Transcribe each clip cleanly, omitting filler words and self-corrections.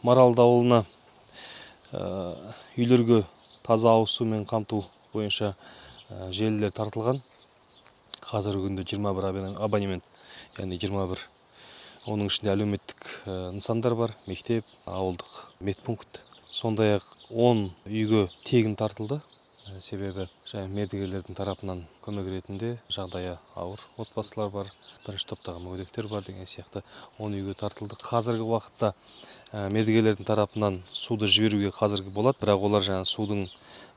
Маралды ауылына үйлерге таза ауыз сумен қамту бойынша желілер тартылған. Қазіргі күнде 21 абонемент, яғни 21. Оның ішінде әлеуметтік нысандар бар, мектеп, ауылдық медпункт. Сондай-ақ 10 үйге тегін тартылды. Себебі мердігерлердің тарапынан көмек ретінде жағдайы ауыр отбасылар бар, бірінші топтағы мүгедектер бар деген сияқты 10 үйге тартылды. Қазіргі уақытта мердігерлердің тарапынан суды жіберуге қазіргі болады, бірақ олар судың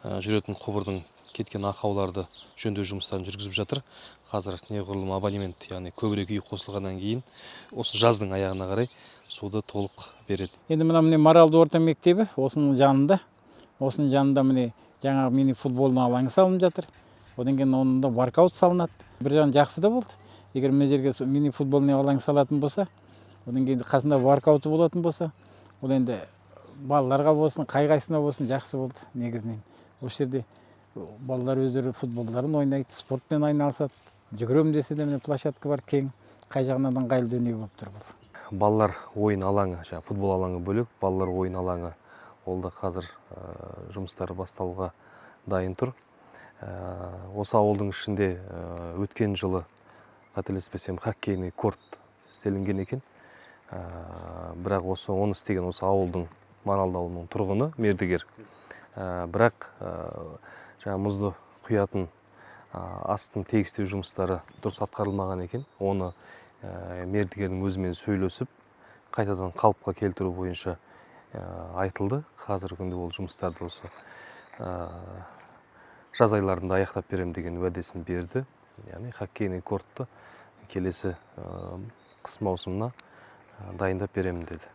жүретін құбырдың кеткен ақауларды жөндеу жұмыстарын жүргізіп жатыр. Қазір неғұрлым абонемент, яғни көбірек үй қосылғаннан кейін осы жаздың аяғына қарай суды толық береді. Енді міне Маралды орта мектебі осының жанында міне жаңағы мини футболный алаңы салынып жатыр. Одан кейін онында воркаут салынады. Бір жағынан жақсы да болды. Егер мына жерге мини футболный алаң салатын болса, одан кейін қасында воркауты болатын болса, ол енді балаларға болсын, қай-қайсына болсын жақсы болды негізінен. Осы жерде балалар өздері футболдарын ойнайды, спортпен айналысады. Жүгірем десе де міне площадка бар, кең, қай жағынан ыңғайлы дүние болып тұр бұл. Балалар ойын алаңы, футбол алаңы бөлек, балалар ойын алаңы ол да қазір жұмыстары басталуға дайын тұр. Осы ауылдың ішінде өткен жылы қателеспесем хоккейный корт істелінген екен. Бірақ оны істеген осы ауылдың, Маралды ауылының тұрғыны, мердігер. Бірақ мұзды құятын астын тегістеу жұмыстары дұрыс атқарылмаған екен. Оны мердігердің өзімен сөйлесіп, қайтадан қалыпқа келтіру бойынша айтылды. Қазіргі күнде ол жұмыстарды осы жаз айларында аяқтап берем деген уәдесін берді. Яғни хоккейный кортты келесі қыс маусымына дайындап беремін деді.